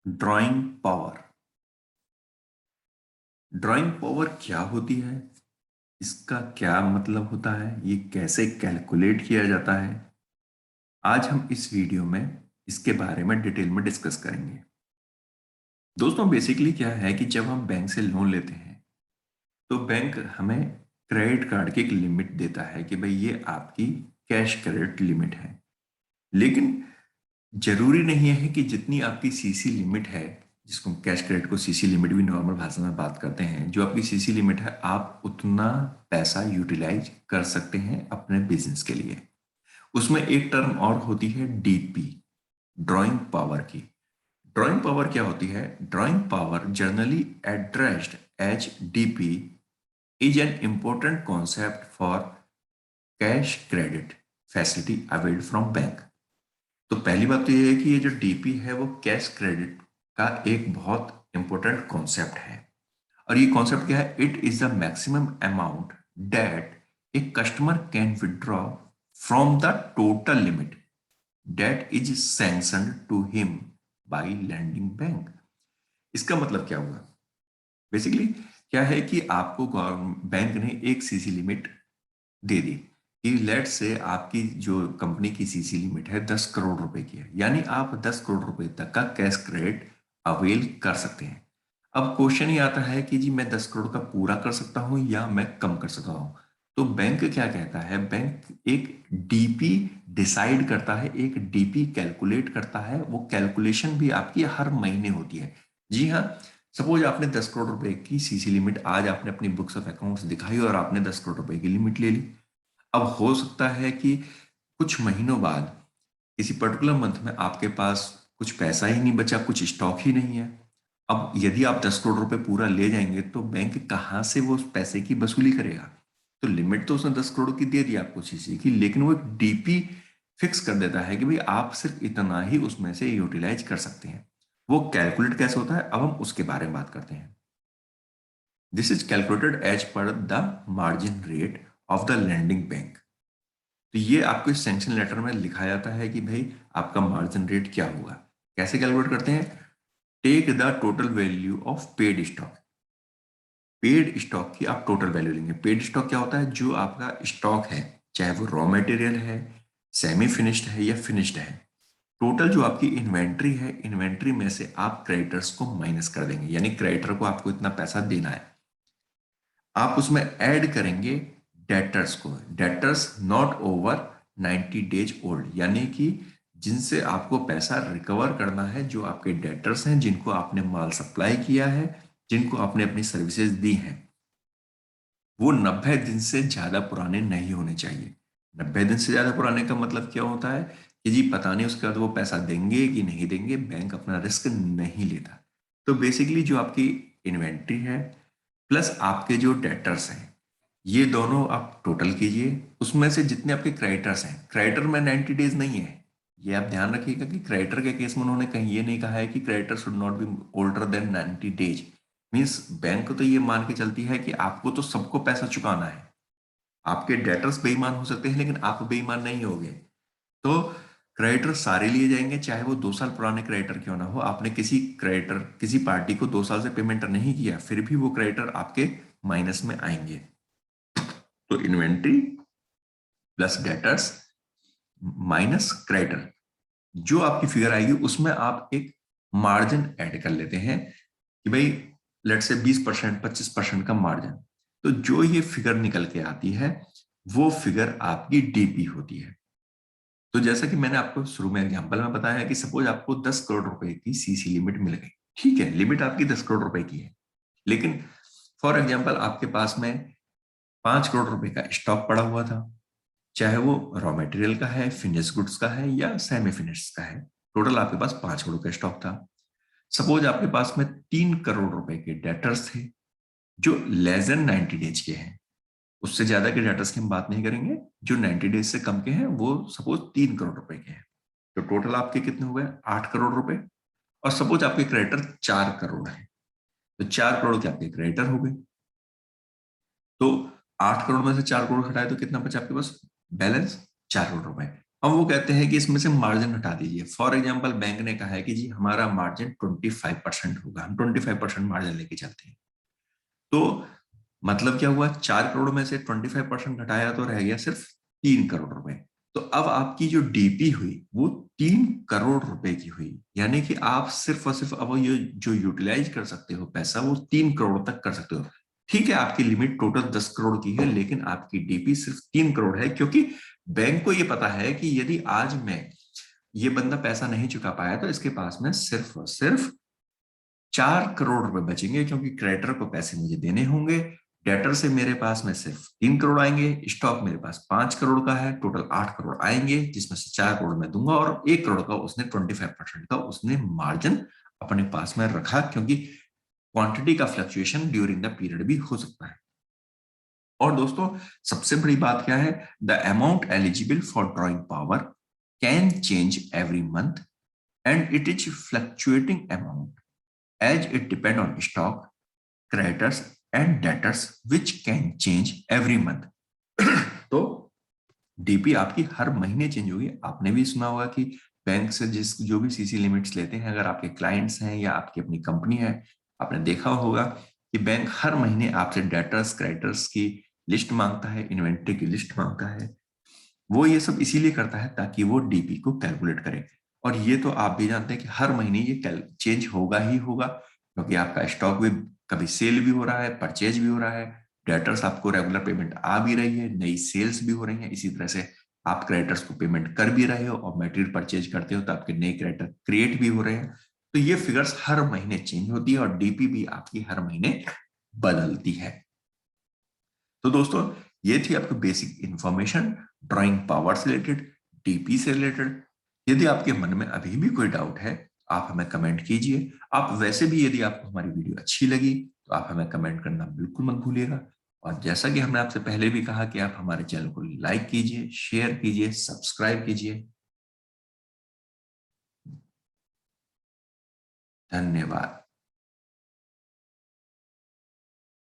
Drawing power. Drawing power क्या होती है? इसका क्या मतलब होता है? ये कैसे कैलकुलेट किया जाता है? आज हम इस वीडियो में इसके बारे में डिटेल में डिस्कस करेंगे। दोस्तों, बेसिकली क्या है कि जब हम बैंक से लोन लेते हैं तो बैंक हमें क्रेडिट कार्ड की एक लिमिट देता है कि भाई ये आपकी कैश क्रेडिट लिमिट है। लेकिन जरूरी नहीं है कि जितनी आपकी सीसी लिमिट है, जिसको कैश क्रेडिट को सीसी लिमिट भी नॉर्मल भाषा में बात करते हैं, जो आपकी सीसी लिमिट है आप उतना पैसा यूटिलाइज कर सकते हैं अपने बिजनेस के लिए। उसमें एक टर्म और होती है डीपी, ड्राइंग पावर की। ड्राइंग पावर क्या होती है? Drawing power generally addressed as DP is an important concept for cash credit facility availed from bank. तो पहली बात तो ये है कि ये जो डीपी है वो कैश क्रेडिट का एक बहुत इंपॉर्टेंट कॉन्सेप्ट है। और ये कॉन्सेप्ट क्या है? It is the maximum amount that a customer can withdraw from the total limit that is sanctioned to him by lending bank. इसका मतलब क्या हुआ? बेसिकली क्या है कि आपको बैंक ने एक सीसी लिमिट दे दी कि लेट से आपकी जो कंपनी की सीसी लिमिट है 10 करोड़ रुपए की है, यानी आप 10 करोड़ रुपए तक का कैश क्रेडिट अवेल कर सकते हैं। अब क्वेश्चन ये आता है कि जी मैं 10 करोड़ का पूरा कर सकता हूं या मैं कम कर सकता हूं। तो बैंक क्या कहता है? बैंक एक डीपी डिसाइड करता है, एक डीपी कैलकुलेट करता है। वो कैलकुलेशन भी आपकी हर महीने होती है। जी हाँ, सपोज आपने 10 करोड़ रुपए की सीसी लिमिट आज आपने अपनी बुक्स ऑफ अकाउंट्स दिखाई और आपने 10 करोड़ रुपए की लिमिट ले ली। अब हो सकता है कि कुछ महीनों बाद किसी पर्टिकुलर मंथ में आपके पास कुछ पैसा ही नहीं बचा, कुछ स्टॉक ही नहीं है। अब यदि आप 10 करोड़ रुपए पूरा ले जाएंगे तो बैंक कहाँ से वो उस पैसे की वसूली करेगा? तो लिमिट तो उसने 10 करोड़ की दे दी आपको सीसी की, लेकिन वो एक डीपी फिक्स कर देता है कि भाई आप सिर्फ इतना ही उसमें से यूटिलाइज कर सकते हैं। वो कैलकुलेट कैसे होता है अब हम उसके बारे में बात करते हैं। This is calculated as per the margin rate of the lending bank. तो ये आपको इस सैंक्शन लेटर में लिखा जाता है कि भाई आपका मार्जिन रेट क्या होगा। कैसे कैलकुलेट करते हैं? Take the total value of paid stock. Paid stock की आप टोटल वैल्यू लेंगे। पेड स्टॉक क्या होता है? जो आपका स्टॉक है, चाहे वो रॉ मटेरियल है, सेमी फिनिश्ड है या फिनिश्ड है, टोटल जो आपकी इन्वेंट्री है, इन्वेंट्री में से आप क्रेडिटर्स को माइनस कर देंगे। यानी क्रेडिटर को आपको इतना पैसा देना है, आप उसमें ऐड करेंगे डेटर्स को। Debtors not over 90 days old, यानी कि जिनसे आपको पैसा रिकवर करना है, जो आपके डेटर्स हैं, जिनको आपने माल सप्लाई किया है, जिनको आपने अपनी सर्विसेज दी हैं, वो 90 दिन से ज्यादा पुराने नहीं होने चाहिए। 90 दिन से ज्यादा पुराने का मतलब क्या होता है कि जी पता नहीं उसके बाद वो पैसा देंगे कि नहीं देंगे, बैंक अपना रिस्क नहीं लेता। तो बेसिकली जो आपकी इन्वेंट्री है प्लस आपके जो डेटर्स हैं, ये दोनों आप टोटल कीजिए। उसमें से जितने आपके क्रेडिटर्स हैं, क्रेडिटर में 90 डेज नहीं है, ये आप ध्यान रखिएगा कि क्रेडिटर के केस में उन्होंने कहीं ये नहीं कहा है कि creditor should not be older than 90 days. Means bank तो ये मान के चलती है कि आपको तो सबको पैसा चुकाना है। आपके डेटर्स बेईमान हो सकते हैं लेकिन आप बेईमान नहीं होगे। तो क्रेडिटर सारे लिए जाएंगे, चाहे वो 2 साल पुराने क्रेडिटर क्यों ना हो। आपने किसी क्रेडिटर, किसी पार्टी को 2 साल से पेमेंट नहीं किया, फिर भी वो क्रेडिटर आपके माइनस में आएंगे। तो inventory plus debtors minus creditor, जो आपकी फिगर आएगी उसमें आप एक मार्जिन ऐड कर लेते हैं कि भाई लेट से 20%, 25% का मार्जिन। तो जो ये फिगर निकल के आती है वो फिगर आपकी डीपी होती है। तो जैसा कि मैंने आपको शुरू में एग्जांपल में बताया कि सपोज आपको 10 करोड़ रुपए की सीसी लिमिट मिल गई। ठीक है, लिमिट आपकी 10 करोड़ रुपए की है, लेकिन फॉर एग्जाम्पल आपके पास में 5 करोड़ रुपए का स्टॉक पड़ा हुआ था, चाहे वो रॉ मटेरियल का है, फिनिश गुड्स का है या सेमी फिनिश का है। टोटल आपके पास 5 करोड़ का स्टॉक था। सपोज आपके पास में 3 करोड़ रुपए के डेटर्स थे जो लेस देन 90 डेज के हैं। उससे ज्यादा के डेटर्स की हम बात नहीं करेंगे, जो 90 डेज से कम के हैं वो सपोज 3 करोड़ रुपए के हैं। तो टोटल आपके कितने हुए? 8 करोड़ रुपए। और सपोज आपके क्रेडिटर 4 करोड़ है, तो 4 करोड़ के आपके क्रेडिटर हो गए। तो 8 करोड़ में से 4 करोड़ हटाए तो कितना बचा आपके पास बैलेंस? 4 करोड़ रुपए। अब वो कहते हैं कि इसमें से मार्जिन हटा दीजिए। फॉर एग्जाम्पल बैंक ने कहा है कि जी हमारा मार्जिन 25% होगा, हम 25% मार्जिन लेके चलते हैं। तो मतलब क्या हुआ, 4 करोड़ में से 25% घटाया तो रह गया सिर्फ 3 करोड़ रुपए। तो अब आपकी जो डीपी हुई वो 3 करोड़ रुपए की हुई, यानी कि आप सिर्फ और सिर्फ अब ये जो यूटिलाइज कर सकते हो पैसा वो 3 करोड़ तक कर सकते हो। ठीक है, आपकी लिमिट टोटल 10 करोड़ की है, लेकिन आपकी डीपी सिर्फ 3 करोड़ है, क्योंकि बैंक को ये पता है कि यदि आज मैं ये बंदा पैसा नहीं चुका पाया तो इसके पास में सिर्फ और सिर्फ 4 करोड़ रुपए बचेंगे, क्योंकि क्रेडिटर को पैसे मुझे देने होंगे। डेटर से मेरे पास में सिर्फ 3 करोड़ आएंगे, स्टॉक मेरे पास 5 करोड़ का है, टोटल 8 करोड़ आएंगे, जिसमें से 4 करोड़ मैं दूंगा और 1 करोड़ का उसने 25% का उसने मार्जिन अपने पास में रखा, क्योंकि क्वांटिटी का फ्लक्चुएशन ड्यूरिंग द पीरियड भी हो सकता है। और दोस्तों सबसे बड़ी बात क्या है, the amount eligible for drawing power can change every month and it is fluctuating amount as it depend on stock, creditors and debtors which can change every month. तो डीपी आपकी हर महीने चेंज होगी। आपने भी सुना होगा कि बैंक से जो भी सीसी लिमिट्स लेते हैं, अगर आपके क्लाइंट्स हैं या आपकी अपनी कंपनी है, आपने देखा होगा कि बैंक हर महीने आपसे डेटर्स क्रेडिटर्स की लिस्ट मांगता है, इन्वेंट्री की लिस्ट मांगता है। वो ये सब इसीलिए करता है ताकि वो डीपी को कैलकुलेट करे। और ये तो आप भी जानते हैं कि हर महीने ये चेंज होगा ही होगा, क्योंकि आपका स्टॉक भी कभी सेल भी हो रहा है, परचेज भी हो रहा है, डेटर्स आपको रेगुलर पेमेंट आ भी रही है, नई सेल्स भी हो रही है, इसी तरह से आप क्रेडिटर्स को पेमेंट कर भी रहे हो और मटेरियल परचेज करते हो तो आपके नए क्रेडिटर क्रिएट भी हो रहे हैं। तो ये फिगर्स हर महीने चेंज होती है और डीपी भी आपकी हर महीने बदलती है। तो दोस्तों ये थी आपकी बेसिक इंफॉर्मेशन ड्राइंग पावर से रिलेटेड, डीपी से रिलेटेड। यदि आपके मन में अभी भी कोई डाउट है आप हमें कमेंट कीजिए। आप वैसे भी यदि आपको हमारी वीडियो अच्छी लगी तो आप हमें कमेंट करना बिल्कुल मत भूलिएगा। और जैसा कि हमने आपसे पहले भी कहा कि आप हमारे चैनल को लाइक कीजिए, शेयर कीजिए, सब्सक्राइब कीजिए। धन्यवाद।